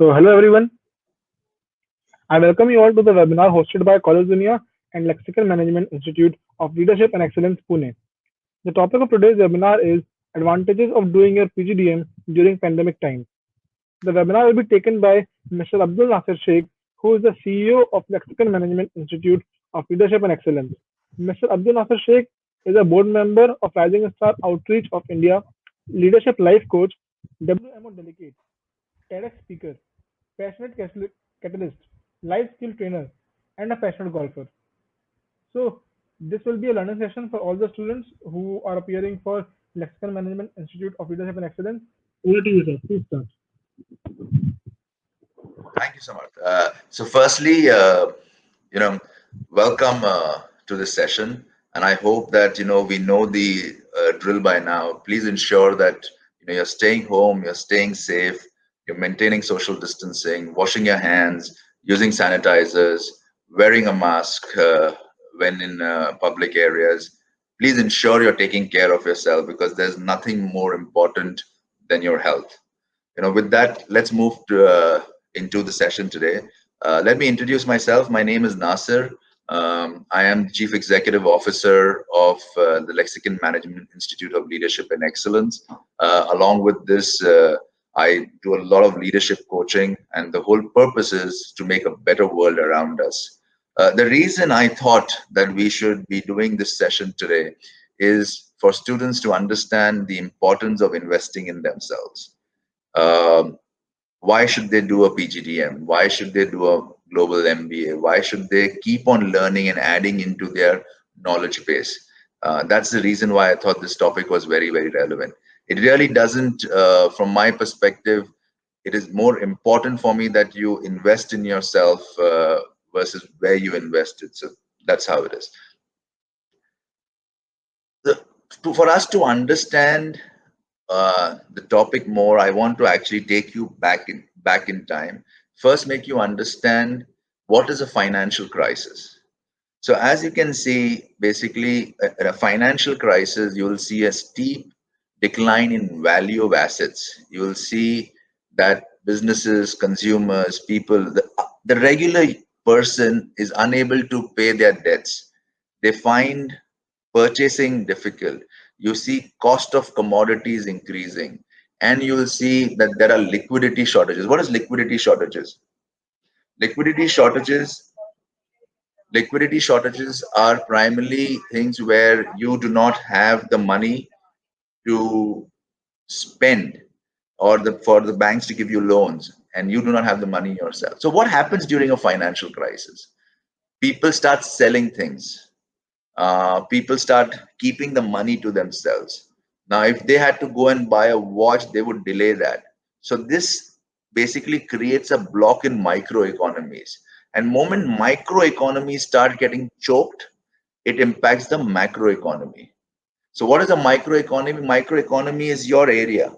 Hello everyone. I welcome you all to the webinar hosted by Collegedunia and Lexicon Management Institute of Leadership and Excellence, Pune. The topic of today's webinar is Advantages of Doing Your PGDM During Pandemic Times. The webinar will be taken by Mr. Nasir Shaikh, who is the CEO of Lexicon Management Institute of Leadership and Excellence. Mr. Nasir Shaikh is a board member of Rising Star Outreach of India, leadership life coach, WMO delegate, TEDx speaker, passionate catalyst, life skill trainer, and a passionate golfer. So this will be a learning session for all the students who are appearing for Lexicon Management Institute of Leadership and Excellence. Over to you, sir. Please start. Thank you so much. Firstly, welcome to this session, and I hope that we know the drill by now. Please ensure that you're staying home, you're staying safe, you're maintaining social distancing, washing your hands, using sanitizers, wearing a mask when in public areas. Please ensure you're taking care of yourself because there's nothing more important than your health. With that, let's move into the session today. Let me introduce myself. My name is Nasir. I am the Chief Executive Officer of the Lexicon Management Institute of Leadership and Excellence. Along with this, I do a lot of leadership coaching, and the whole purpose is to make a better world around us. The reason I thought that we should be doing this session today is for students to understand the importance of investing in themselves. Why should they do a PGDM? Why should they do a global MBA? Why should they keep on learning and adding into their knowledge base? That's the reason why I thought this topic was very, very relevant. It really doesn't, from my perspective, it is more important for me that you invest in yourself versus where you invested. So that's how it is. For us to understand the topic more, I want to actually take you back in time. First, make you understand what is a financial crisis. So as you can see, basically, in a financial crisis, you will see a steep decline in value of assets. You will see that businesses, consumers, people, the regular person is unable to pay their debts. They find purchasing difficult. You see cost of commodities increasing, and you will see that there are liquidity shortages. What is liquidity shortages? Liquidity shortages liquidity shortages are primarily things where you do not have the money to spend, or for the banks to give you loans, and you do not have the money yourself. So what happens during a financial crisis? People start selling things. People start keeping the money to themselves. Now, if they had to go and buy a watch, they would delay that. So this basically creates a block in microeconomies. And moment microeconomies start getting choked, it impacts the macroeconomy. So what is a microeconomy? Microeconomy is your area,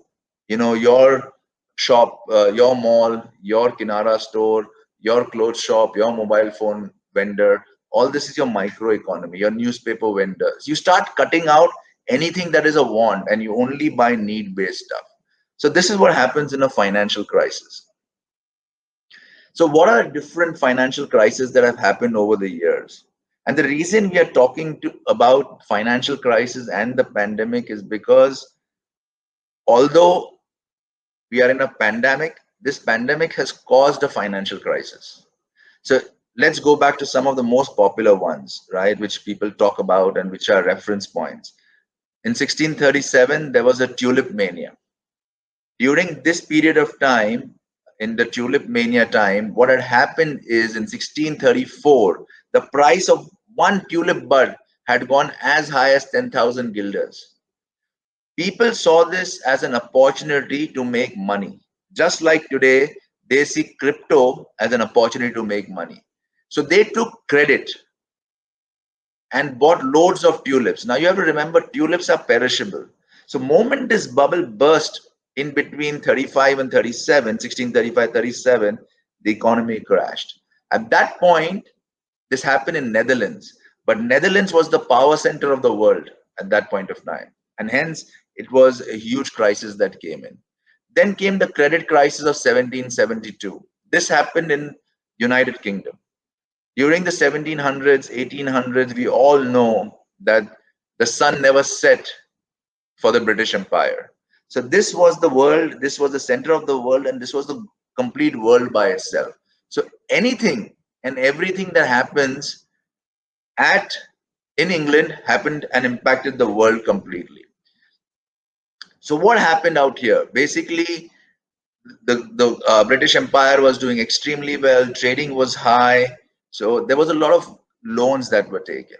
your shop, your mall, your Kinara store, your clothes shop, your mobile phone vendor. All this is your microeconomy, your newspaper vendors. You start cutting out anything that is a want and you only buy need-based stuff. So this is what happens in a financial crisis. So what are different financial crises that have happened over the years? And the reason we are talking about financial crisis and the pandemic is because although we are in a pandemic, this pandemic has caused a financial crisis. So let's go back to some of the most popular ones, right, which people talk about and which are reference points. In 1637, there was a tulip mania. During this period of time, in the tulip mania time, what had happened is in 1634, the price of one tulip bud had gone as high as 10,000 guilders. People saw this as an opportunity to make money. Just like today, they see crypto as an opportunity to make money. So they took credit and bought loads of tulips. Now you have to remember, tulips are perishable. So moment this bubble burst in between 35 and 37, 1635, 37, the economy crashed. At that point, this happened in Netherlands, but Netherlands was the power center of the world at that point of time. And hence, it was a huge crisis that came in. Then came the credit crisis of 1772. This happened in United Kingdom. During the 1700s, 1800s, we all know that the sun never set for the British Empire. So this was the world, this was the center of the world, and this was the complete world by itself. So anything and everything that happens at in England happened and impacted the world completely. So what happened out here? Basically, the British Empire was doing extremely well. Trading was high, so there was a lot of loans that were taken.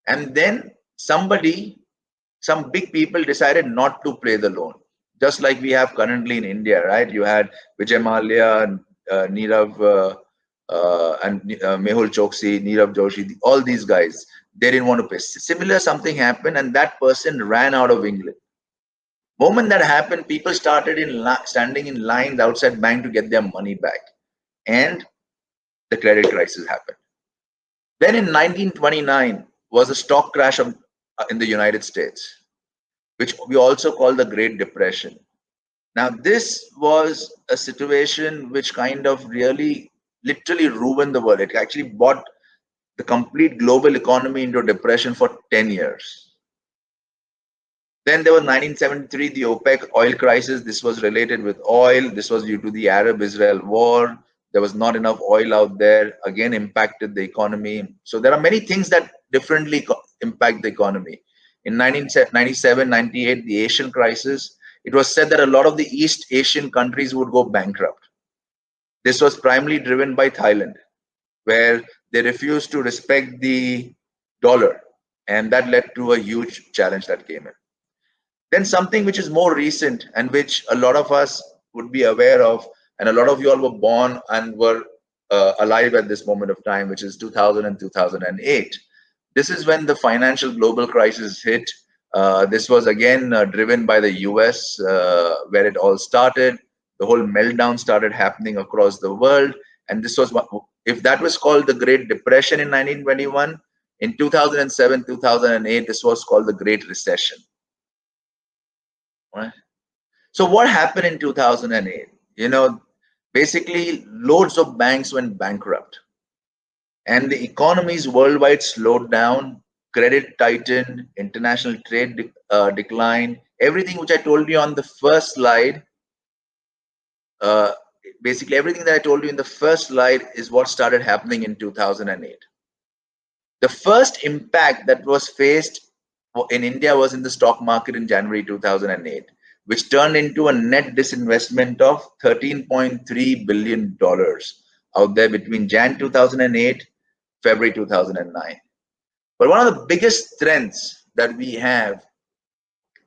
And then some big people decided not to pay the loan, just like we have currently in India, right? You had Vijay Mallya, Nirav, and Mehul Choksi, Nirav Joshi, all these guys. They didn't want to pay. Similar something happened, and that person ran out of England. Moment that happened, people started standing in lines outside bank to get their money back, and the credit crisis happened. Then in 1929 was a stock crash in the United States, which we also call the Great Depression. Now, this was a situation which kind of really literally ruined the world. It actually brought the complete global economy into a depression for 10 years. Then there was 1973, the OPEC oil crisis. This was related with oil. This was due to the Arab-Israel war. There was not enough oil out there. Again, impacted the economy. So there are many things that differently impact the economy. In 1997, 98, the Asian crisis, it was said that a lot of the East Asian countries would go bankrupt. This was primarily driven by Thailand, where they refused to respect the dollar, and that led to a huge challenge that came in. Then something which is more recent and which a lot of us would be aware of, and a lot of you all were born and were alive at this moment of time, which is 2000 and 2008. This is when the financial global crisis hit. This was again driven by the US, where it all started. The whole meltdown started happening across the world. And this was what, if that was called the Great Depression in 1921, in 2007, 2008, this was called the Great Recession. Right? So what happened in 2008? Basically, loads of banks went bankrupt, and the economies worldwide slowed down. Credit tightened, international trade declined. Everything which I told you on the first slide, uh, basically everything that I told you in the first slide is what started happening in 2008. The first impact that was faced in India was in the stock market in January 2008, which turned into a net disinvestment of $13.3 billion out there between Jan 2008, February 2009. But one of the biggest strengths that we have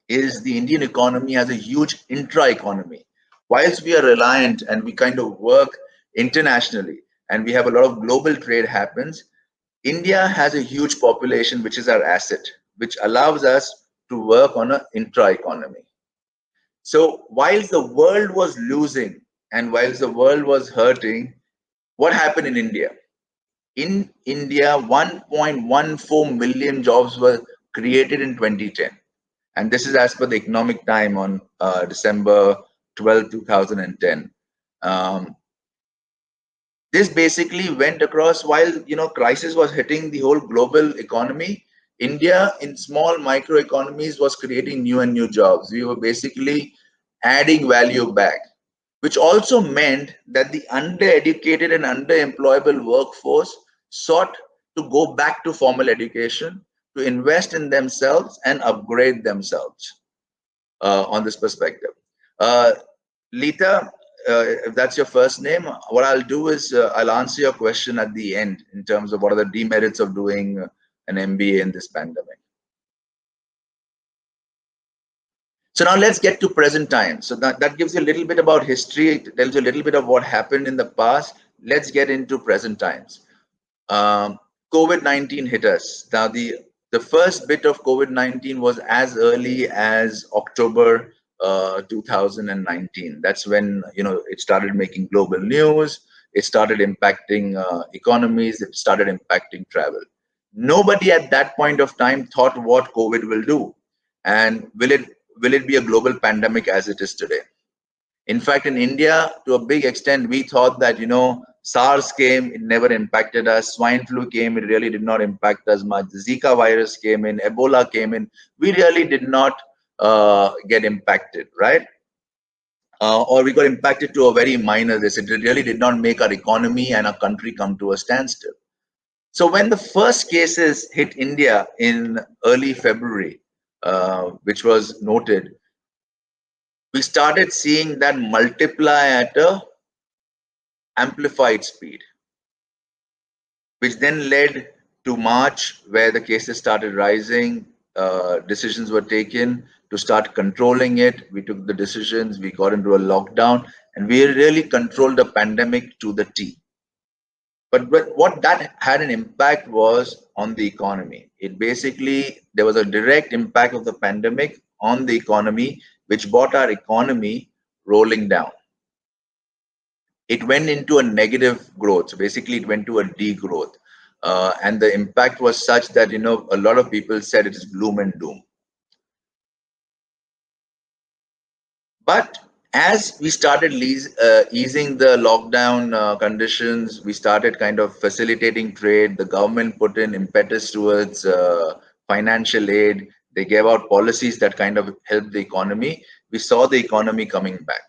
is the Indian economy has a huge intra-economy. Whilst we are reliant and we kind of work internationally and we have a lot of global trade happens, India has a huge population, which is our asset, which allows us to work on an intra-economy. So whilst the world was losing and whilst the world was hurting, what happened in India? In India, 1.14 million jobs were created in 2010. And this is as per the Economic Time on December 12, 2010. Um, this basically went across while crisis was hitting the whole global economy. India in small micro economies was creating new and new jobs. We were basically adding value back, which also meant that the undereducated and underemployable workforce sought to go back to formal education, to invest in themselves and upgrade themselves on this perspective. Uh, Lita, if that's your first name, what I'll do is I'll answer your question at the end in terms of what are the demerits of doing an MBA in this pandemic. So now let's get to present time. So that gives you a little bit about history. It tells you a little bit of what happened in the past. Let's get into present times. Um, COVID-19 hit us. Now the first bit of COVID-19 was as early as October 2019. That's when it started making global news. It started impacting economies. It started impacting travel. Nobody at that point of time thought what COVID will do, and will it be a global pandemic as it is today. In fact, in India, to a big extent, we thought that, SARS came, it never impacted us. Swine flu came, it really did not impact us much. The Zika virus came in, Ebola came in. We really did not get impacted, right? Or we got impacted to a very minor this. It really did not make our economy and our country come to a standstill. So when the first cases hit India in early February, which was noted, we started seeing that multiply at a amplified speed, which then led to March, where the cases started rising. Decisions were taken to start controlling it. We took the decisions, we got into a lockdown, and we really controlled the pandemic to the T. But what that had an impact was on the economy. It basically, there was a direct impact of the pandemic on the economy, which brought our economy rolling down. It went into a negative growth. So basically, it went to a degrowth. And the impact was such that, a lot of people said it is gloom and doom. But as we started easing the lockdown conditions, we started kind of facilitating trade. The government put in impetus towards financial aid. They gave out policies that kind of helped the economy. We saw the economy coming back.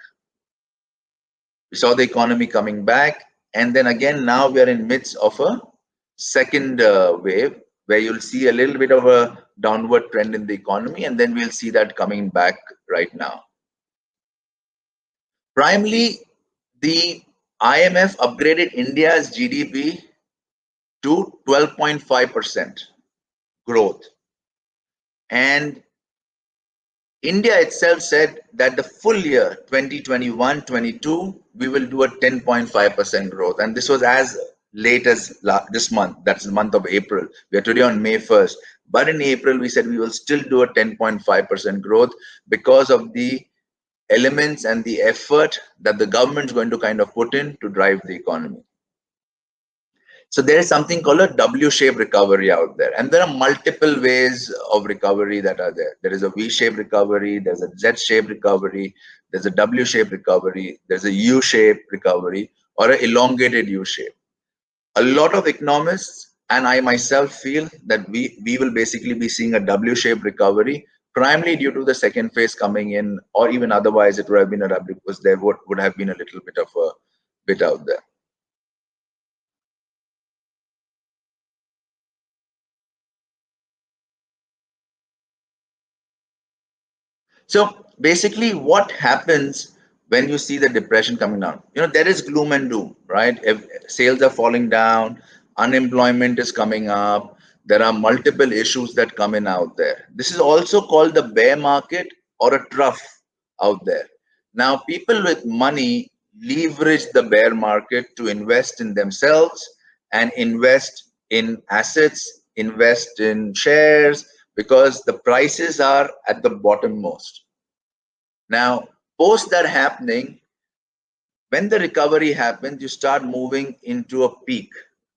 We saw the economy coming back, and then again now we are in midst of a second wave where you'll see a little bit of a downward trend in the economy, and then we'll see that coming back right now. Primarily, the IMF upgraded India's GDP to 12.5% growth, and India itself said that the full year 2021-22 we will do a 10.5% growth, and this was as late as this month. That's the month of April. We are today on May 1st, but in April we said we will still do a 10.5% growth because of the elements and the effort that the government is going to kind of put in to drive the economy. So there is something called a W-shaped recovery out there, and there are multiple ways of recovery that are there. There is a V-shaped recovery, there's a Z-shaped recovery, there's a W-shaped recovery, there's a U-shaped recovery, or an elongated U-shape. A lot of economists and I myself feel that we will basically be seeing a W-shaped recovery, primarily due to the second phase coming in, or even otherwise it would have been a W, because there would have been a little bit of a bit out there. So basically, what happens when you see the depression coming down? There is gloom and doom, right? If sales are falling down, unemployment is coming up, there are multiple issues that come in out there. This is also called the bear market or a trough out there. Now, people with money leverage the bear market to invest in themselves and invest in assets, invest in shares, because the prices are at the bottommost. Now, post that happening, when the recovery happens, you start moving into a peak,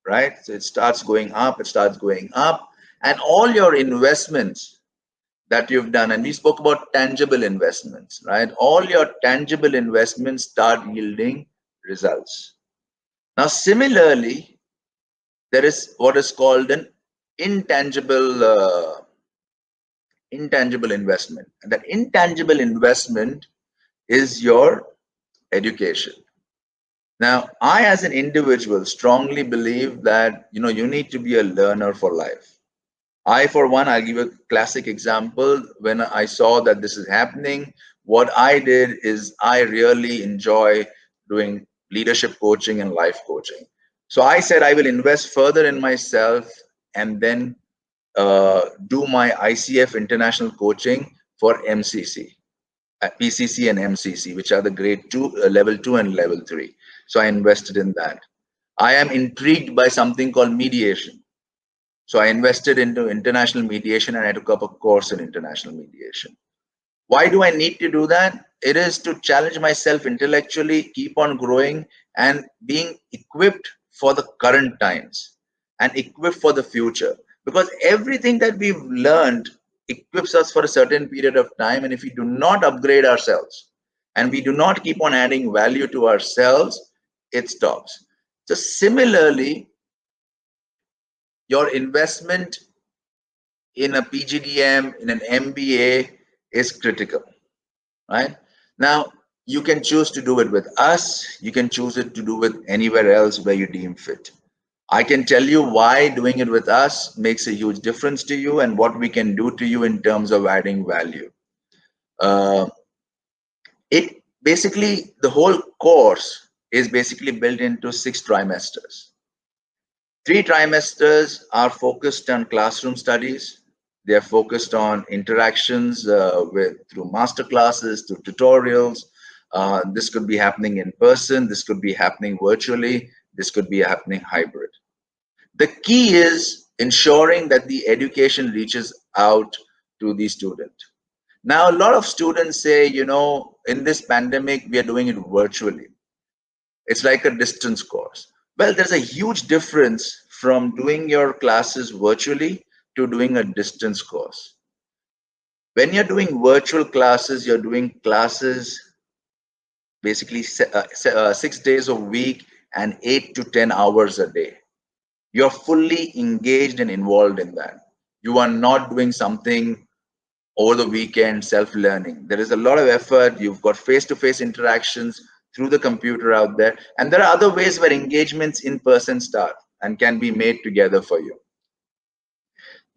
right? So it starts going up, and all your investments that you've done, and we spoke about tangible investments, right? All your tangible investments start yielding results. Now, similarly, there is what is called an intangible investment. And that intangible investment is your education. Now, I, as an individual, strongly believe that you need to be a learner for life. I, for one, I'll give a classic example. When I saw that this is happening, what I did is I really enjoy doing leadership coaching and life coaching. So I said I will invest further in myself and then do my ICF international coaching for MCC. PCC and MCC, which are the grade 2, level 2 and level 3. So I invested in that. I am intrigued by something called mediation. So I invested into international mediation and I took up a course in international mediation. Why do I need to do that? It is to challenge myself intellectually, keep on growing and being equipped for the current times and equipped for the future. Because everything that we've learned equips us for a certain period of time. And if we do not upgrade ourselves and we do not keep on adding value to ourselves, it stops. So similarly, your investment in a PGDM, in an MBA is critical, right? Now, you can choose to do it with us, you can choose it to do with anywhere else where you deem fit. I can tell you why doing it with us makes a huge difference to you and what we can do to you in terms of adding value. Uh, it basically, the whole course is basically built into 6 trimesters. 3 trimesters are focused on classroom studies. They are focused on interactions with through master classes, through tutorials. This could be happening in person. This could be happening virtually. This could be happening hybrid. The key is ensuring that the education reaches out to the student. Now, a lot of students say, in this pandemic, we are doing it virtually. It's like a distance course. Well, there's a huge difference from doing your classes virtually to doing a distance course. When you're doing virtual classes, you're doing classes basically 6 days a week and 8 to 10 hours a day. You're fully engaged and involved in that. You are not doing something over the weekend, self-learning. There is a lot of effort. You've got face-to-face interactions through the computer out there. And there are other ways where engagements in person start and can be made together for you.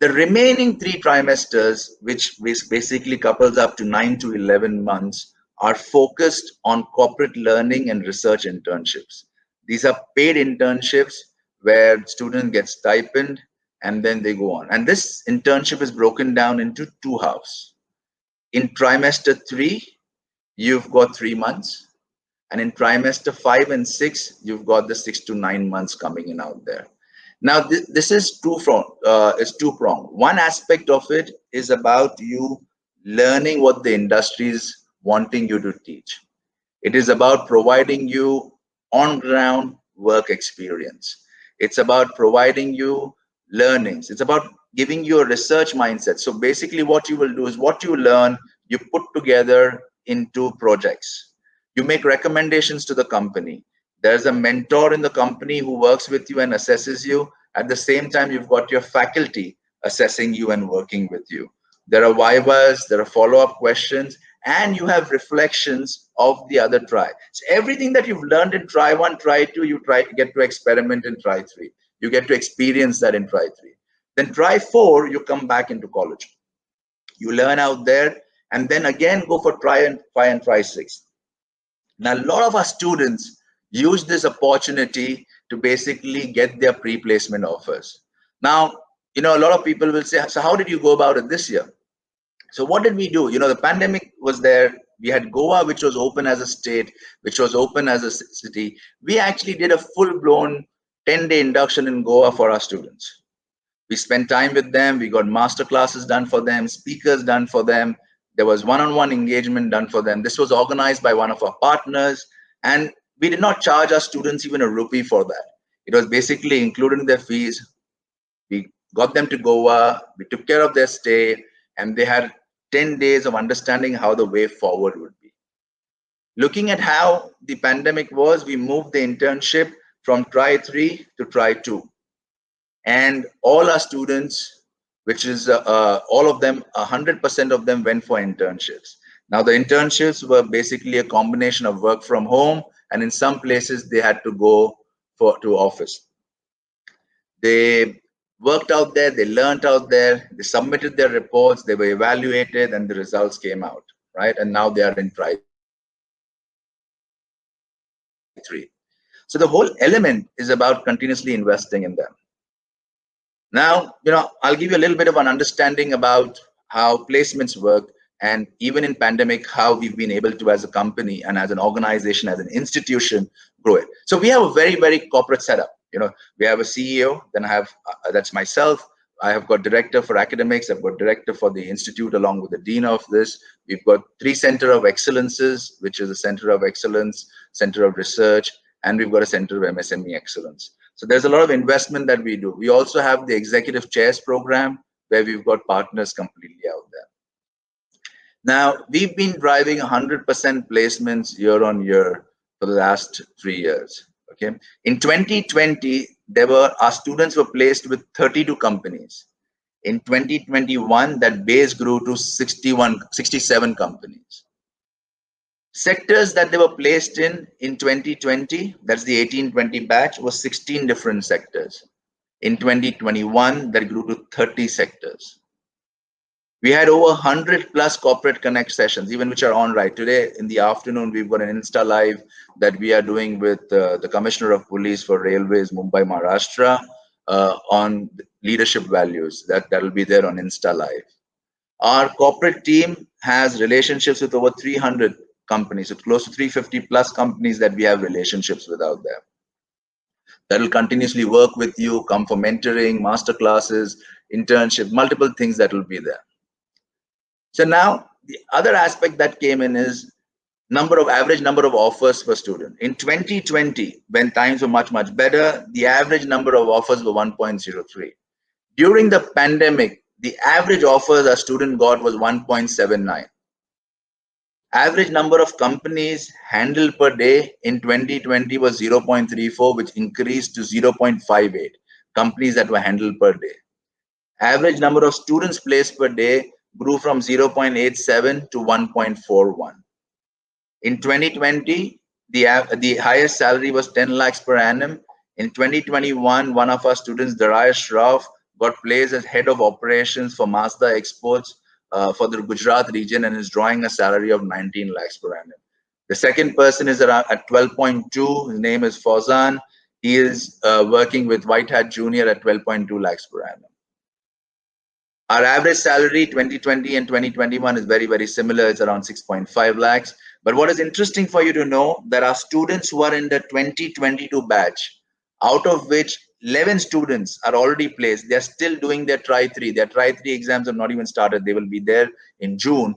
The remaining 3 trimesters, which basically couples up to 9 to 11 months, are focused on corporate learning and research internships. These are paid internships where students get stipend and then they go on. And this internship is broken down into 2 halves. In trimester 3, you've got 3 months. And in trimester 5 and 6, you've got the 6 to 9 months coming in out there. Now, this is two-pronged. One aspect of it is about you learning what the industry is wanting you to teach. It is about providing you on-ground work experience. It's about providing you learnings. It's about giving you a research mindset. So basically what you will do is what you learn, you put together into projects. You make recommendations to the company. There's a mentor in the company who works with you and assesses you. At the same time, you've got your faculty assessing you and working with you. There are vivas, there are follow-up questions, and you have reflections of the other try. So everything that you've learned in try 1, try 2, you get to experiment in try 3. You get to experience that in try 3. Then try 4, you come back into college. You learn out there, and then again go for try and 5 and try 6. Now, a lot of our students use this opportunity to basically get their pre-placement offers. Now, a lot of people will say, so how did you go about it this year? So what did we do? The pandemic was there. We had Goa, which was open as a state, which was open as a city. We actually did a full-blown 10-day induction in Goa for our students. We spent time with them. We got master classes done for them, speakers done for them. There was one-on-one engagement done for them. This was organized by one of our partners. And we did not charge our students even a rupee for that. It was basically included in their fees. We got them to Goa. We took care of their stay. And they had 10 days of understanding how the way forward would be. Looking at how the pandemic was, we moved the internship from try 3 to try 2. And all our students, which is all of them, 100% of them went for internships. Now, the internships were basically a combination of work from home, and in some places they had to go to office. They worked out there, they learned out there, they submitted their reports, they were evaluated, and the results came out, right? And now they are in try 3. So the whole element is about continuously investing in them. Now, I'll give you a little bit of an understanding about how placements work, and even in pandemic, how we've been able to, as a company and as an organization, as an institution, grow it. So we have a very, very corporate setup. We have a CEO, then I have, that's myself. I have got director for academics. I've got director for the institute along with the dean of this. We've got 3 center of excellences, which is a center of excellence, center of research, and we've got a center of MSME excellence. So there's a lot of investment that we do. We also have the executive chairs program where we've got partners completely out there. Now, we've been driving 100% placements year on year for the last 3 years. Okay. In 2020, our students were placed with 32 companies. In 2021, that base grew to 67 companies. Sectors that they were placed in 2020, that's the 18-20 batch, was 16 different sectors. In 2021, that grew to 30 sectors. We had over 100 plus corporate connect sessions, even which are on right today. In the afternoon, we've got an Insta live that we are doing with the Commissioner of Police for Railways, Mumbai, Maharashtra, on leadership values. That will be there on Insta live. Our corporate team has relationships with over 300 companies, so close to 350 plus companies that we have relationships with out there. That will continuously work with you, come for mentoring, master classes, internship, multiple things that will be there. So now the other aspect that came in is average number of offers per student. In 2020, when times were much better, the average number of offers were 1.03. During the pandemic, the average offers a student got was 1.79. Average number of companies handled per day in 2020 was 0.34, which increased to 0.58 companies that were handled per day. Average number of students placed per day grew from 0.87 to 1.41. In 2020, the highest salary was 10 lakhs per annum. In 2021, one of our students, Daraya Shroff, got placed as head of operations for Mazda Exports for the Gujarat region and is drawing a salary of 19 lakhs per annum. The second person is at 12.2. His name is Fauzan. He is working with White Hat Junior at 12.2 lakhs per annum. Our average salary 2020 and 2021 is very similar. It's around 6.5 lakhs. But what is interesting for you to know that our students who are in the 2022 batch, out of which 11 students are already placed, they're still doing their Try 3. Their Try 3 exams have not even started. They will be there in June,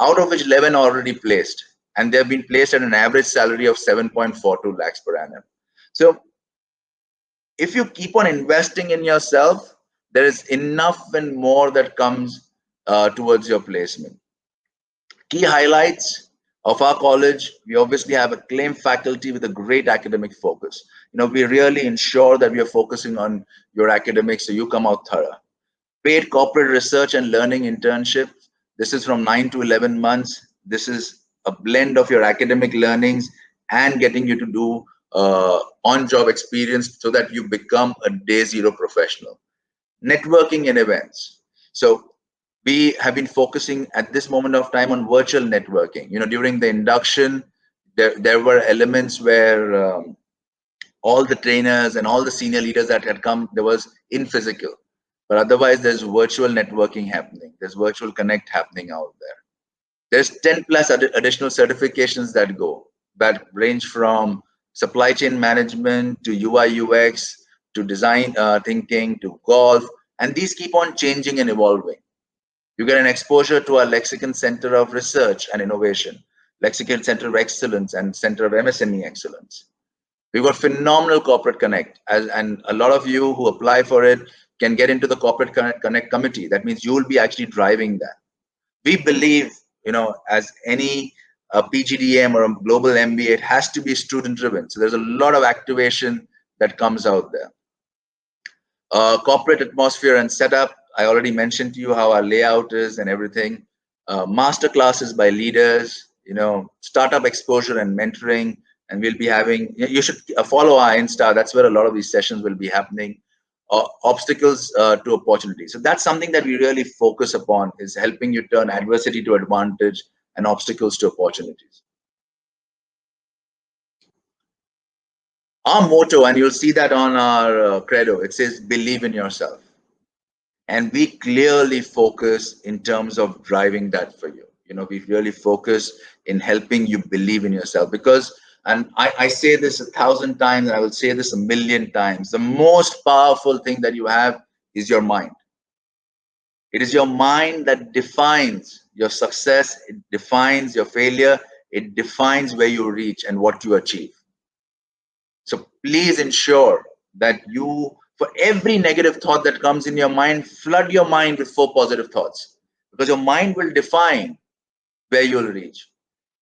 out of which 11 are already placed. And they've been placed at an average salary of 7.42 lakhs per annum. So if you keep on investing in yourself, there is enough and more that comes towards your placement. Key highlights of our college: we obviously have acclaimed faculty with a great academic focus. We really ensure that we are focusing on your academics so you come out thorough. Paid corporate research and learning internship. This is from 9 to 11 months. This is a blend of your academic learnings and getting you to do on-job experience so that you become a day zero professional. Networking and events. So we have been focusing at this moment of time on virtual networking. During the induction, there were elements where all the trainers and all the senior leaders that had come, there was in physical. But otherwise, there's virtual networking happening. There's virtual connect happening out there. There's 10 plus additional certifications that range from supply chain management to UI UX to design thinking to golf. And these keep on changing and evolving. You get an exposure to our Lexicon Center of Research and Innovation, Lexicon Center of Excellence and Center of MSME Excellence. We've got phenomenal corporate connect, and a lot of you who apply for it can get into the corporate connect committee. That means you will be actually driving that. We believe, as any PGDM or a global MBA, it has to be student driven. So there's a lot of activation that comes out there. Corporate atmosphere and setup. I already mentioned to you how our layout is and everything. Master classes by leaders, startup exposure and mentoring. And we'll be having, you should follow our Insta. That's where a lot of these sessions will be happening. Obstacles to opportunity. So that's something that we really focus upon, is helping you turn adversity to advantage and obstacles to opportunities. Our motto, and you'll see that on our credo, it says, believe in yourself. And we clearly focus in terms of driving that for you. We really focus in helping you believe in yourself, because, and I say this 1,000 times, and I will say this 1,000,000 times, the most powerful thing that you have is your mind. It is your mind that defines your success, it defines your failure, it defines where you reach and what you achieve. So please ensure that for every negative thought that comes in your mind, flood your mind with 4 positive thoughts, because your mind will define where you'll reach.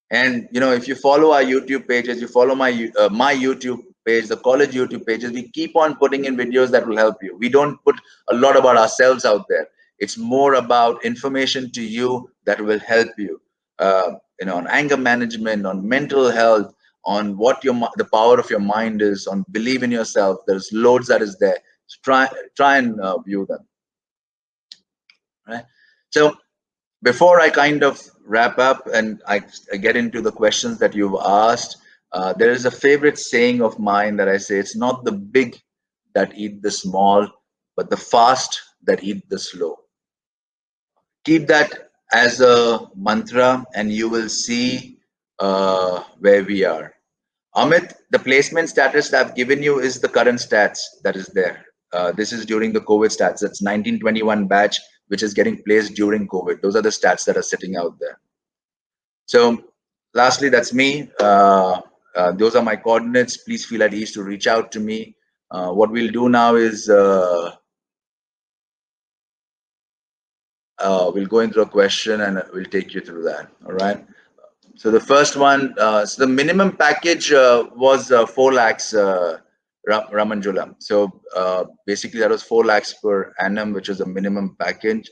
And if you follow our YouTube pages, you follow my YouTube page, the college YouTube pages, we keep on putting in videos that will help you. We don't put a lot about ourselves out there. It's more about information to you that will help you. On anger management, on mental health, on what the power of your mind is, on believe in yourself. There's loads that is there. So try and view them. Right. So before I kind of wrap up and I get into the questions that you've asked, there is a favorite saying of mine that I say: it's not the big that eat the small, but the fast that eat the slow. Keep that as a mantra, and you will see where we are. Amit, the placement status that I've given you is the current stats that is there. This is during the COVID stats. That's 1921 batch, which is getting placed during COVID. Those are the stats that are sitting out there. So, lastly, that's me. Those are my coordinates. Please feel at ease to reach out to me. What we'll do now is we'll go into a question and we'll take you through that. All right. So the first one, so the minimum package was 4 lakhs, Ramanjula. So basically that was 4 lakhs per annum, which was the minimum package.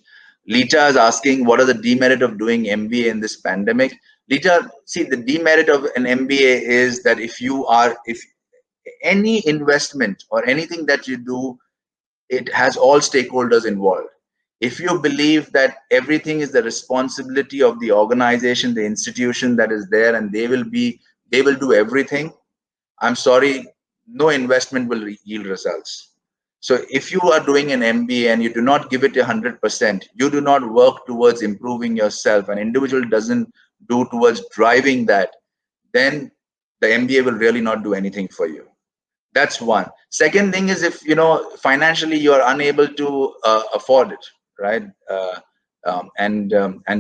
Lita is asking, what are the demerit of doing MBA in this pandemic? Lita, see, the demerit of an MBA is that if any investment or anything that you do, it has all stakeholders involved. If you believe that everything is the responsibility of the organization, the institution that is there, and they will do everything, I'm sorry, no investment will yield results. So if you are doing an MBA and you do not give it 100%, you do not work towards improving yourself, an individual doesn't do towards driving that, then the MBA will really not do anything for you. That's one. Second thing is, if financially you are unable to afford it, right? And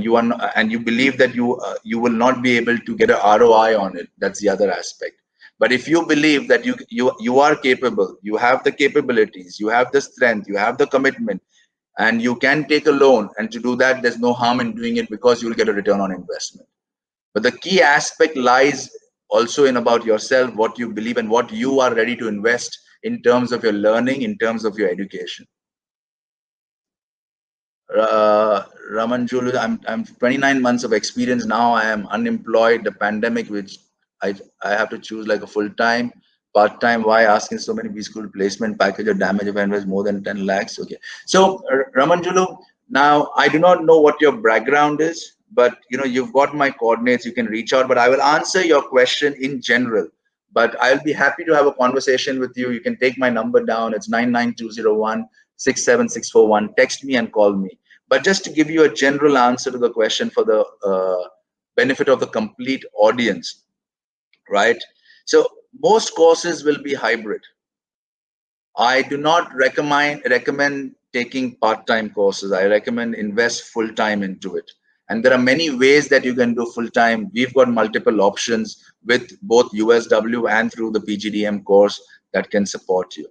you believe that you will not be able to get a ROI on it. That's the other aspect. But if you believe that you are capable, you have the capabilities, you have the strength, you have the commitment, and you can take a loan, and to do that, there's no harm in doing it, because you'll get a return on investment. But the key aspect lies also in about yourself, what you believe, and what you are ready to invest in terms of your learning, in terms of your education. Ramanjulu, I'm 29 months of experience now. I am unemployed. The pandemic, which I have to choose like a full time, part time. Why asking so many B school placement package or damage if I invest more than 10 lakhs? Okay. So Ramanjulu, now I do not know what your background is, but you've got my coordinates. You can reach out, but I will answer your question in general. But I'll be happy to have a conversation with you. You can take my number down. It's 99201 67641. Text me and call me. But just to give you a general answer to the question for the benefit of the complete audience, right? So most courses will be hybrid. I do not recommend taking part-time courses. I recommend invest full-time into it. And there are many ways that you can do full-time. We've got multiple options with both USW and through the PGDM course that can support you.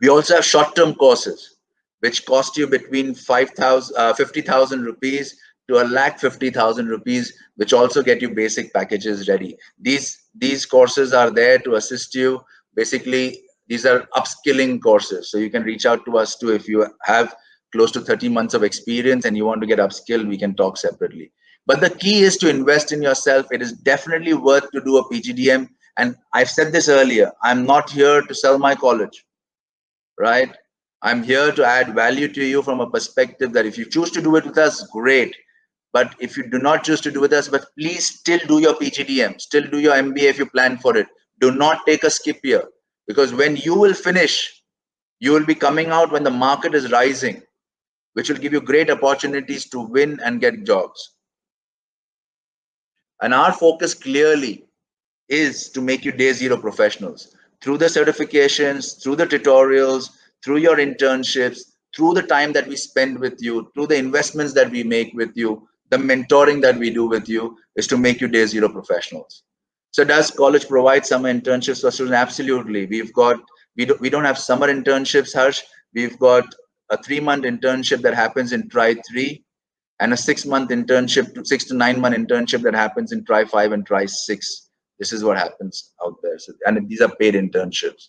We also have short-term courses, which cost you between 50,000 rupees to 1,50,000 rupees, which also get you basic packages ready. These courses are there to assist you. Basically, these are upskilling courses. So you can reach out to us too if you have close to 30 months of experience and you want to get upskilled. We can talk separately. But the key is to invest in yourself. It is definitely worth to do a PGDM. And I've said this earlier, I'm not here to sell my college, right? I'm here to add value to you from a perspective that if you choose to do it with us, great. But if you do not choose to do with us, but please still do your PGDM, still do your MBA if you plan for it. Do not take a skip year, because when you will finish, you will be coming out when the market is rising, which will give you great opportunities to win and get jobs. And our focus clearly is to make you day zero professionals through the certifications, through the tutorials, through your internships, through the time that we spend with you, through the investments that we make with you, the mentoring that we do with you, is to make you day zero professionals. So does college provide summer internships for students? Absolutely. We don't have summer internships, Harsh. We've got a 3-month internship that happens in Tri 3. and a 6-month internship, 6 to 9 month internship that happens in try 5 and try 6. This is what happens out there. So, and these are paid internships.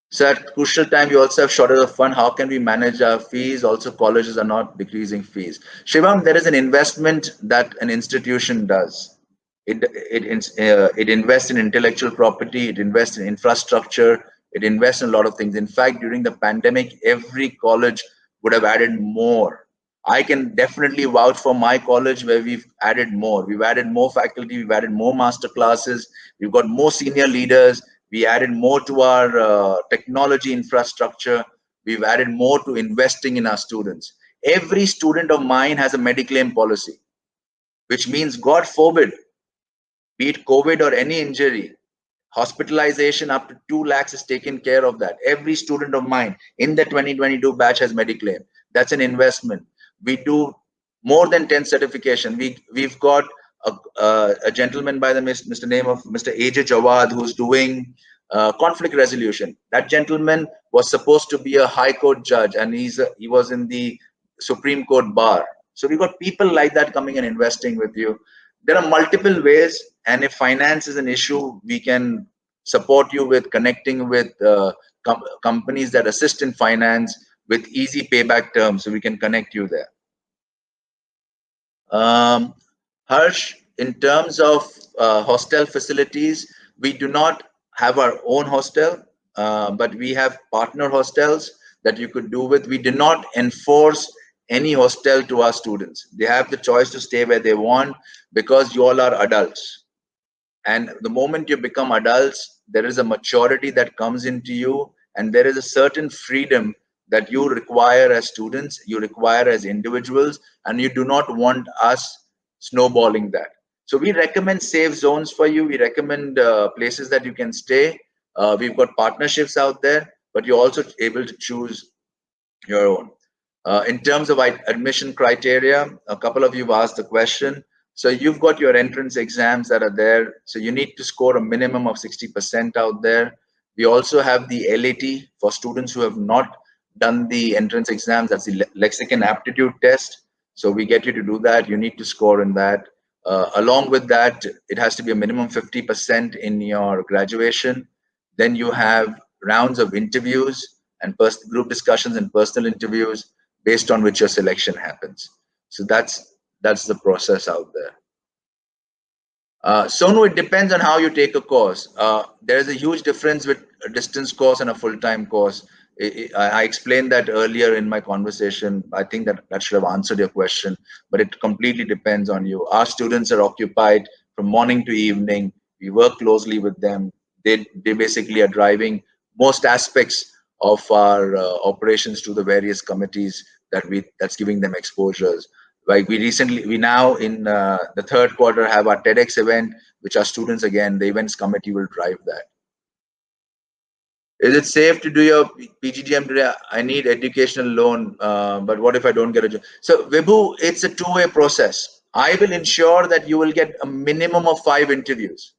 So at crucial time, we also have shortage of fund. How can we manage our fees? Also, colleges are not decreasing fees. Shivam, there is an investment that an institution does. It invests in intellectual property. It invests in infrastructure. It invests in a lot of things. In fact, during the pandemic, every college would have added more. I can definitely vouch for my college where we've added more. We've added more faculty. We've added more master classes. We've got more senior leaders. We added more to our technology infrastructure. We've added more to investing in our students. Every student of mine has a mediclaim policy, which means, God forbid, be it COVID or any injury, hospitalization up to 2 lakhs is taken care of that. Every student of mine in the 2022 batch has mediclaim. That's an investment. We do more than 10 certification. We've got a gentleman by the Mr. name of Mr. AJ Jawad who's doing conflict resolution. That gentleman was supposed to be a high court judge, and he was in the Supreme Court bar. So we've got people like that coming and investing with you. There are multiple ways, and if finance is an issue, we can support you with connecting with companies that assist in finance with easy payback terms, so we can connect you there. Harsh, in terms of hostel facilities, we do not have our own hostel, but we have partner hostels that you could do with. We do not enforce any hostel to our students. They have the choice to stay where they want because you all are adults. And the moment you become adults, there is a maturity that comes into you, and there is a certain freedom that you require as students, you require as individuals, and you do not want us snowballing that. So we recommend safe zones for you. We recommend places that you can stay. We've got partnerships out there, but you're also able to choose your own. In terms of admission criteria, a couple of you have asked the question. So you've got your entrance exams that are there. So you need to score a minimum of 60% out there. We also have the LAT for students who have not done the entrance exams. That's the lexicon aptitude test. So we get you to do that. You need to score in that. Along with that, it has to be a minimum 50% in your graduation. Then you have rounds of interviews and group discussions and personal interviews based on which your selection happens. So that's the process out there. Sonu, it depends on how you take a course. There is a huge difference with a distance course and a full-time course. I explained that earlier in my conversation. I think that should have answered your question, but it completely depends on you. Our students are occupied from morning to evening. We work closely with them. They basically are driving most aspects of our operations to the various committees that's giving them exposures. Like we now in the third quarter have our TEDx event, which our students, again, the events committee will drive that. Is it safe to do your PGDM today? I need educational loan, but what if I don't get a job? So Vibhu, it's a two-way process. I will ensure that you will get a minimum of 5 interviews,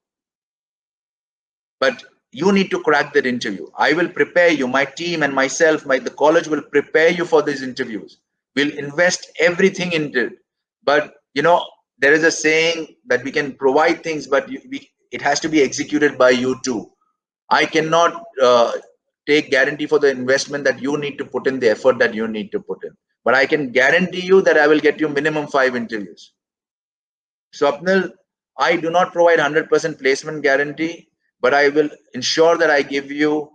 but you need to crack that interview. I will prepare you, my team and myself, the college will prepare you for these interviews. We'll invest everything into it. But there is a saying that we can provide things, but it has to be executed by you too. I cannot take guarantee for the investment that you need to put in, the effort that you need to put in. But I can guarantee you that I will get you minimum 5 interviews. Swapnil, I do not provide 100% placement guarantee, but I will ensure that I give you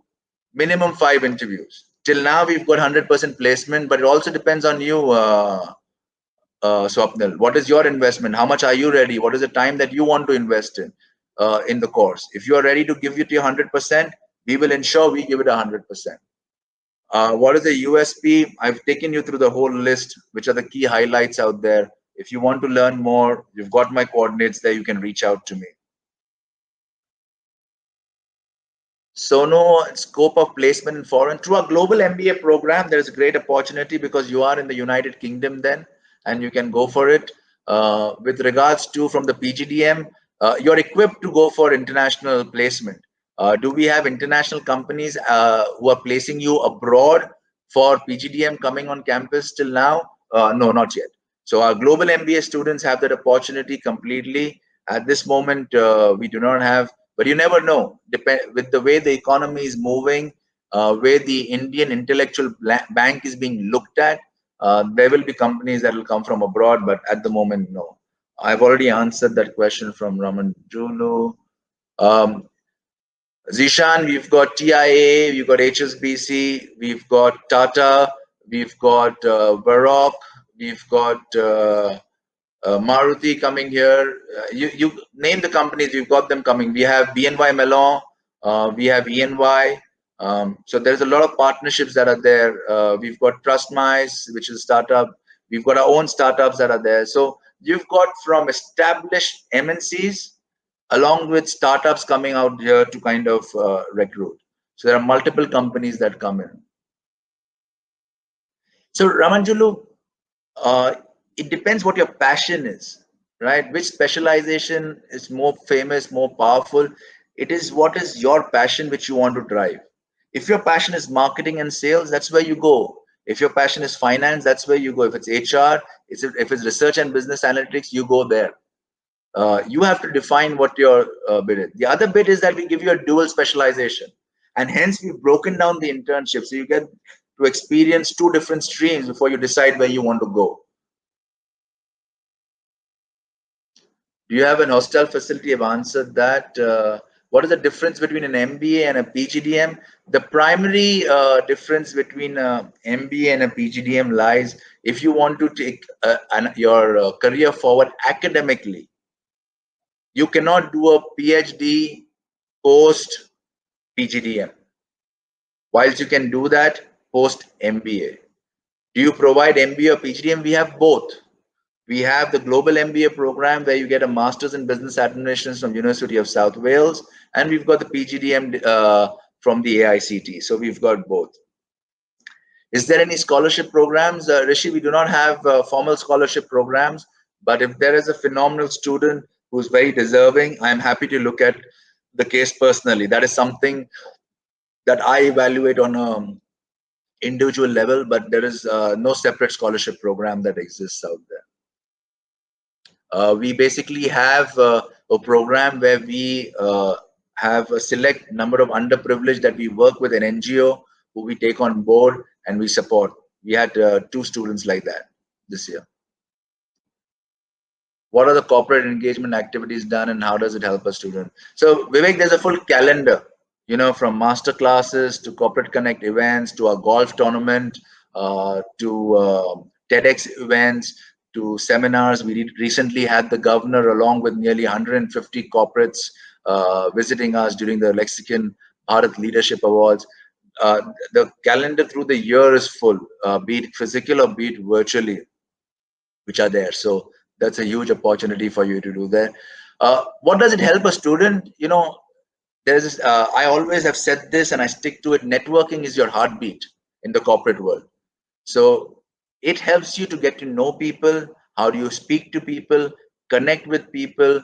minimum 5 interviews. Till now, we've got 100% placement, but it also depends on you, Swapnil. What is your investment? How much are you ready? What is the time that you want to invest in the course? If you are ready to give it to 100%, we will ensure we give it 100%. What is the USP? I've taken you through the whole list, which are the key highlights out there. If you want to learn more, you've got my coordinates there. You can reach out to me. Sono, scope of placement in foreign. Through our global MBA program, there is a great opportunity because you are in the United Kingdom then, and you can go for it. With regards to from the PGDM, you're equipped to go for international placement. Do we have international companies who are placing you abroad for PGDM coming on campus till now? No, not yet. So our global MBA students have that opportunity completely. At this moment, we do not have, but you never know. Depend with the way the economy is moving, where the Indian intellectual bank is being looked at. There will be companies that will come from abroad, but at the moment, no. I've already answered that question from Raman Julu. Um, Zishan, we've got TIA, we've got HSBC, we've got Tata, we've got Varrock, we've got Maruti coming here. You name the companies, we've got them coming. We have BNY Mellon, we have ENY. So there's a lot of partnerships that are there. We've got TrustMice, which is a startup. We've got our own startups that are there. So you've got from established MNCs along with startups coming out here to kind of recruit. So there are multiple companies that come in. So Ramanjulu, uh, it depends what your passion is, right? Which specialization is more famous, more powerful? It is what is your passion which you want to drive. If your passion is marketing and sales, that's where you go. If your passion is finance, that's where you go. If it's HR, if it's research and business analytics, you go there. You have to define what your bit is. The other bit is that we give you a dual specialization, and hence we've broken down the internship so you get to experience two different streams before you decide where you want to go. Do you have an hostel facility? I've answered that. What is the difference between an MBA and a PGDM? The primary difference between an MBA and a PGDM lies if you want to take your career forward academically. You cannot do a PhD post PGDM. Whilst you can do that post MBA. Do you provide MBA or PGDM? We have both. We have the Global MBA program where you get a Master's in Business Administration from University of South Wales, and we've got the PGDM from the AICT. So we've got both. Is there any scholarship programs? Rishi, we do not have formal scholarship programs, but if there is a phenomenal student who's very deserving, I'm happy to look at the case personally. That is something that I evaluate on a individual level, but there is no separate scholarship program that exists out there. We basically have a program where we have a select number of underprivileged that we work with an NGO who we take on board and we support. We had 2 students like that this year. What are the corporate engagement activities done and how does it help a student? So Vivek, there's a full calendar, you know, from master classes to corporate connect events to our golf tournament to TEDx events to seminars. We recently had the governor along with nearly 150 corporates visiting us during the Lexicon Bharat Leadership Awards. The calendar through the year is full, be it physical or be it virtually, which are there. So that's a huge opportunity for you to do there. What does it help a student? You know, there's this, I always have said this and I stick to it. Networking is your heartbeat in the corporate world. So it helps you to get to know people. How do you speak to people, connect with people,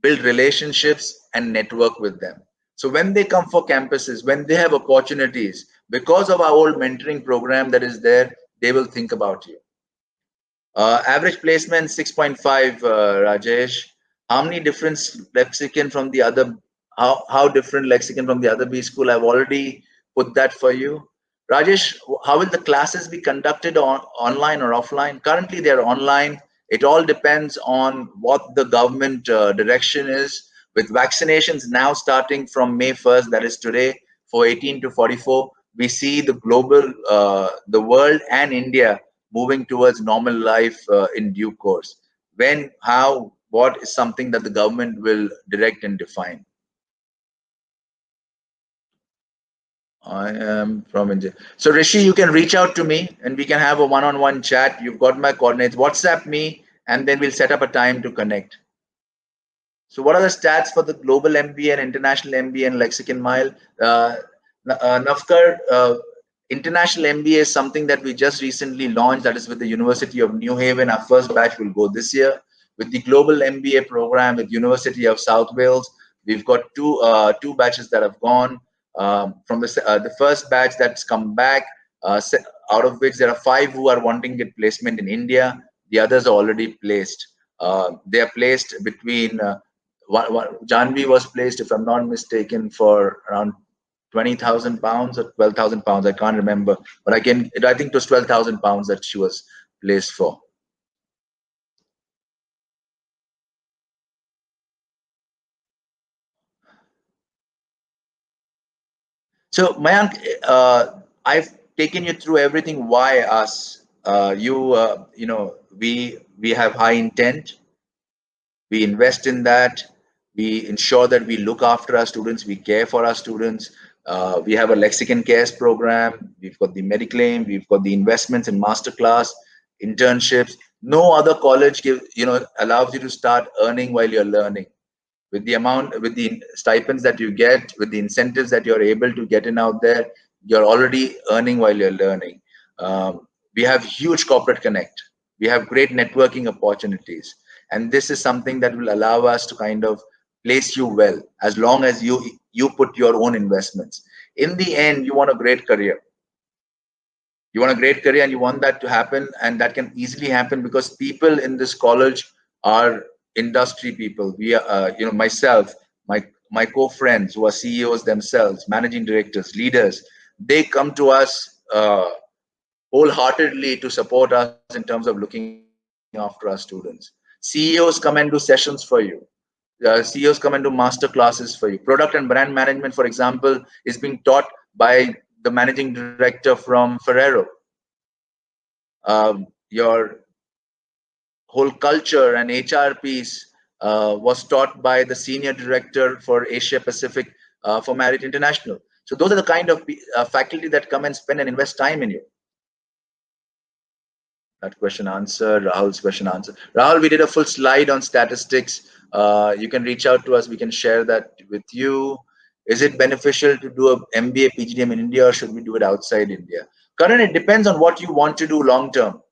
build relationships and network with them. So when they come for campuses, when they have opportunities, because of our old mentoring program that is there, they will think about you. Average placement 6.5, Rajesh. How many different lexicon from the other? How different lexicon from the other B school? I've already put that for you. Rajesh, how will the classes be conducted online or offline? Currently, they're online. It all depends on what the government direction is. With vaccinations now starting from May 1st, that is today, for 18 to 44, we see the global, the world and India moving towards normal life in due course. When, how, what is something that the government will direct and define. I am from India. So Rishi, you can reach out to me and we can have a one-on-one chat. You've got my coordinates. WhatsApp me and then we'll set up a time to connect. So what are the stats for the global MBA and international MBA and Lexicon Mile? Navkar, international MBA is something that we just recently launched. That is with the University of New Haven. Our first batch will go this year. With the global MBA program with University of South Wales, we've got two batches that have gone. From the first batch that's come back, out of which there are 5 who are wanting to get placement in India. The others are already placed. They are placed between Janvi was placed, if I'm not mistaken, for around 20,000 pounds or 12,000 pounds. I can't remember, but I think it was 12,000 pounds that she was placed for. So Mayank, I've taken you through everything. Why us? We have high intent. We invest in that. We ensure that we look after our students. We care for our students. We have a lexicon cares program. We've got the mediclaim. We've got the investments in masterclass, internships. No other college allows you to start earning while you're learning. With the stipends that you get, with the incentives that you're able to get in out there, you're already earning while you're learning. We have huge corporate connect. We have great networking opportunities, and this is something that will allow us to kind of place you well, as long as you put your own investments. In the end, you want a great career. You want a great career, and you want that to happen, and that can easily happen because people in this college are industry people. We are myself, my co-friends who are CEOs themselves, managing directors, leaders. They come to us wholeheartedly to support us in terms of looking after our students. CEOs come and do sessions for you. CEOs come and do master classes for you. Product and brand management, for example, is being taught by the managing director from Ferrero. Your whole culture and HR piece was taught by the senior director for Asia Pacific for Marriott International. So those are the kind of faculty that come and spend and invest time in you. That question answered. Rahul's question answered. Rahul, we did a full slide on statistics. You can reach out to us. We can share that with you. Is it beneficial to do a MBA PGDM in India, or should we do it outside India? Karan, it depends on what you want to do long term.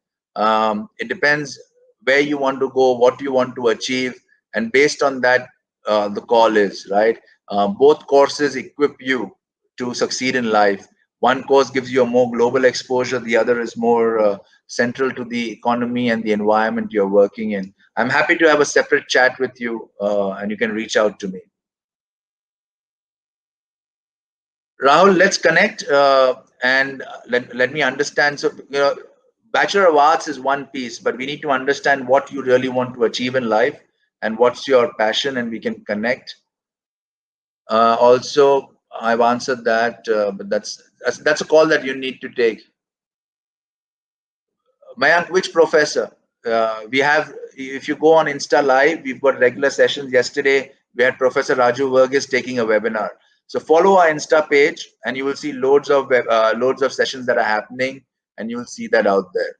It depends where you want to go, what you want to achieve, and based on that, the call is right. Both courses equip you to succeed in life. One course gives you a more global exposure. The other is more central to the economy and the environment you're working in. I'm happy to have a separate chat with you, and you can reach out to me. Rahul, let's connect and let me understand. So, Bachelor of Arts is one piece, but we need to understand what you really want to achieve in life and what's your passion, and we can connect. Also, I've answered that, but that's a call that you need to take. Mayank, which professor? We have, if you go on Insta Live, we've got regular sessions. Yesterday, we had Professor Raju Varghese taking a webinar. So follow our Insta page, and you will see loads of sessions that are happening, and you will see that out there.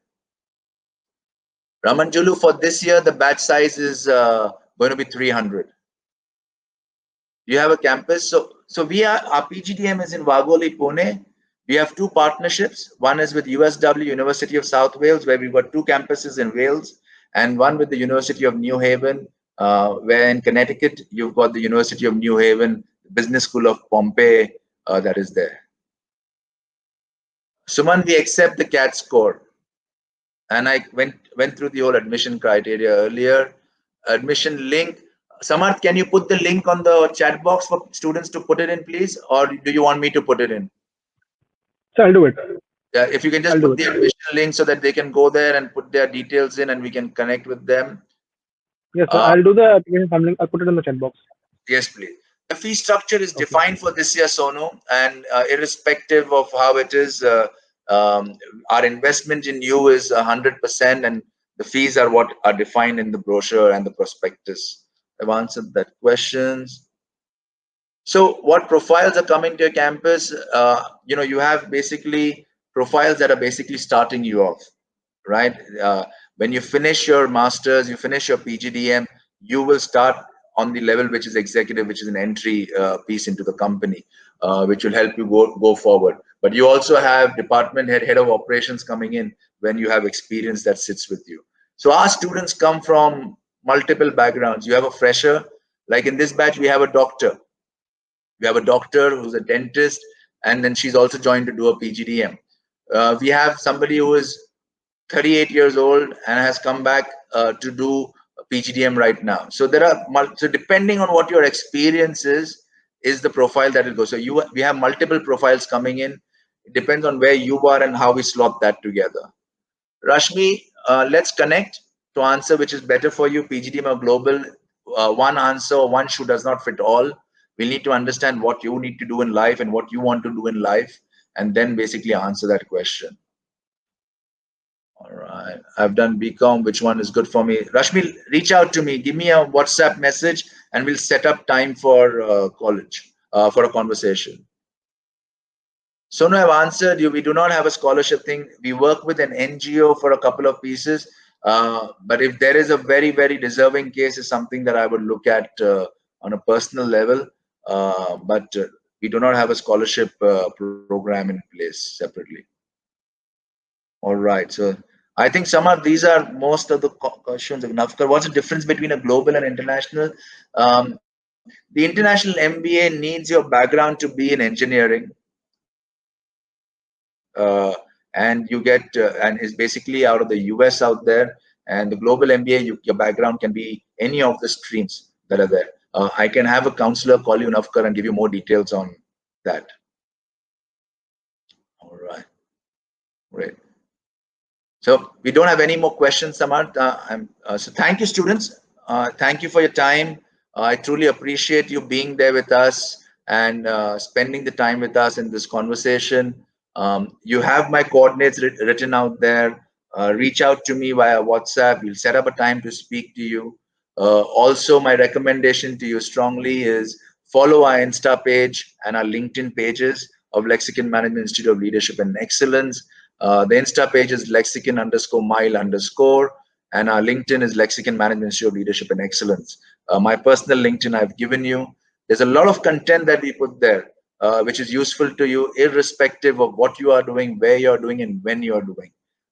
Ramanjulu, for this year, the batch size is going to be 300. You have a campus. So our PGDM is in Varghese, Pune. We have 2 partnerships. One is with USW, University of South Wales, where we've got 2 campuses in Wales, and one with the University of New Haven, where in Connecticut, you've got the University of New Haven, Business School of Pompeii, that is there. Suman, we accept the CAT score. And I went through the whole admission criteria earlier. Admission link. Samarth, can you put the link on the chat box for students to put it in, please? Or do you want me to put it in? So I'll do it. Yeah, if you can just I'll do put it. the admission link so that they can go there and put their details in, and we can connect with them. Yes, sir. Uh, I'll do the application sampling. I'll put it in the chat box. yes, please. The fee structure is Okay. defined for this year, Sonu, and irrespective of how it is, our investment in you is 100%, and the fees are what are defined in the brochure and the prospectus. I've answered that questions. So what profiles are coming to your campus? You have basically profiles that are basically starting you off, right? When you finish your masters, you finish your PGDM, you will start on the level which is executive, which is an entry piece into the company, which will help you go forward. But you also have department head of operations coming in when you have experience that sits with you. So our students come from multiple backgrounds. You have a fresher, like in this batch, we have a doctor. We have a doctor who's a dentist, and then she's also joined to do a PGDM. We have somebody who is 38 years old and has come back to do PGDM right now. So there are so depending on what your experience is the profile that will go. So we have multiple profiles coming in. It depends on where you are and how we slot that together. Rashmi, let's connect to answer which is better for you, PGDM or global. One answer or one shoe does not fit all. We need to understand what you need to do in life and what you want to do in life, and then basically answer that question. All right, I've done BCom. Which one is good for me? Rashmi, reach out to me. Give me a WhatsApp message, and we'll set up time for college for a conversation. So no, I've answered you. We do not have a scholarship thing. We work with an NGO for a couple of pieces. But if there is a very, very deserving case, is something that I would look at on a personal level. But we do not have a scholarship program in place separately. All right. So I think some of these are most of the questions of Nafkar. What's the difference between a global and international? The international MBA needs your background to be in engineering. And you get and is basically out of the US out there. And the global MBA, your background can be any of the streams that are there. I can have a counselor call you, Nafkar, and give you more details on that. All right, great. So we don't have any more questions, Samarth. So thank you, students. Thank you for your time. I truly appreciate you being there with us and spending the time with us in this conversation. You have my coordinates written out there. Reach out to me via WhatsApp. We'll set up a time to speak to you. Also, my recommendation to you strongly is follow our Insta page and our LinkedIn pages of Lexicon Management Institute of Leadership and Excellence. The Insta page is lexicon_mile_, and our LinkedIn is Lexicon Management Institute of Leadership and Excellence. My personal LinkedIn I've given you. There's a lot of content that we put there, which is useful to you, irrespective of what you are doing, where you are doing, and when you are doing.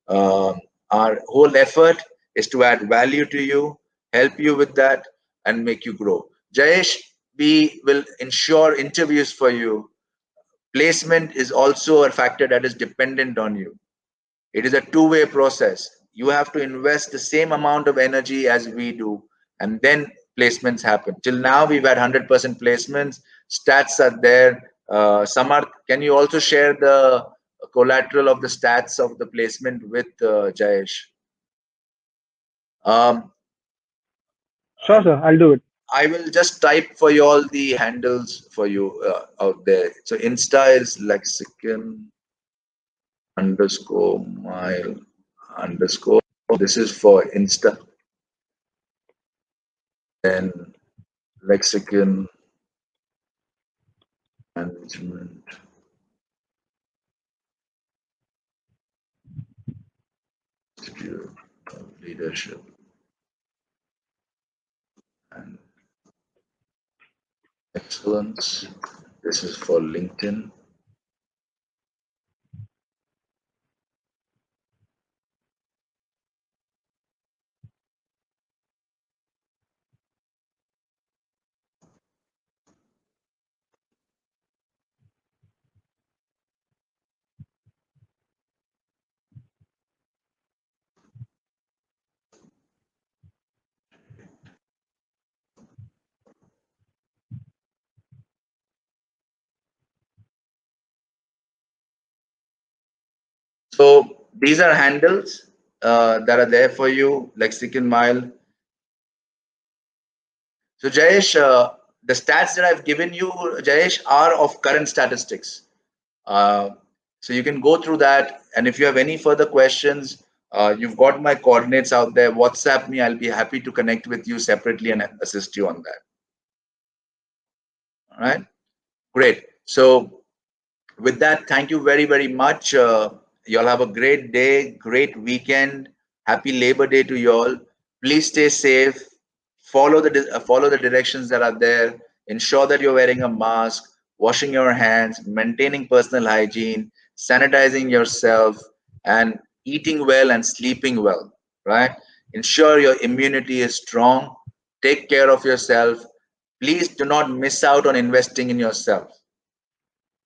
Our whole effort is to add value to you, help you with that, and make you grow. Jayesh, we will ensure interviews for you. Placement is also a factor that is dependent on you. It is a two-way process. You have to invest the same amount of energy as we do, and then placements happen. Till now, we've had 100% placements. Stats are there. Samarth, can you also share the collateral of the stats of the placement with Jayesh? Um, Sure, sir. I'll do it. I will just type for you all the handles for you out there. So Insta is Lexicon_mile_. This is for Insta. Then Lexicon Management Institute of Leadership and Excellence. This is for LinkedIn. So these are handles that are there for you, Lexicon Mile. So Jayesh, the stats that I've given you, Jayesh, are of current statistics. Uh, so you can go through that, and if you have any further questions, you've got my coordinates out there. WhatsApp me. I'll be happy to connect with you separately and assist you on that. All right, great. So with that, thank you very, very much. Y'all have a great day, great weekend. Happy Labor Day to y'all. Please stay safe. Follow the directions that are there. Ensure that you're wearing a mask, washing your hands, maintaining personal hygiene, sanitizing yourself, and eating well and sleeping well. Right? Ensure your immunity is strong. Take care of yourself. Please do not miss out on investing in yourself.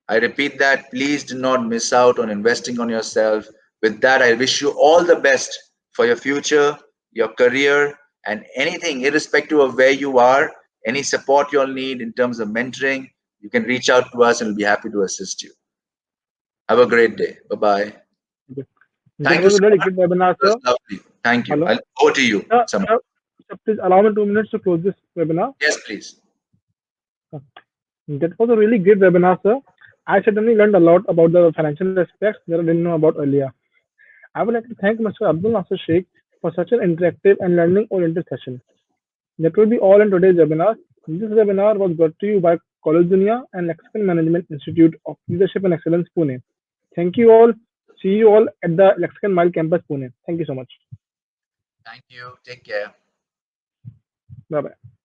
I repeat that, please do not miss out on investing on yourself. With that, I wish you all the best for your future, your career, and anything, irrespective of where you are, any support you'll need in terms of mentoring, you can reach out to us and we'll be happy to assist you. Have a great day. Bye bye. Okay. That Thank you was a so really much. good webinar, It was sir. lovely. Thank you. Hello. Over to you, Sir, Sam. sir, sir, please allow me 2 minutes to close this webinar. Yes, please. That was a really great webinar, sir. I certainly learned a lot about the financial aspects that I didn't know about earlier. I would like to thank Mr. Abdul Nasir Sheikh for such an interactive and learning-oriented session. That will be all in today's webinar. This webinar was brought to you by Collegedunia and Lexicon Management Institute of Leadership and Excellence, Pune. Thank you all. See you all at the Lexicon Mile campus, Pune. Thank you so much. Thank you. Take care. Bye bye.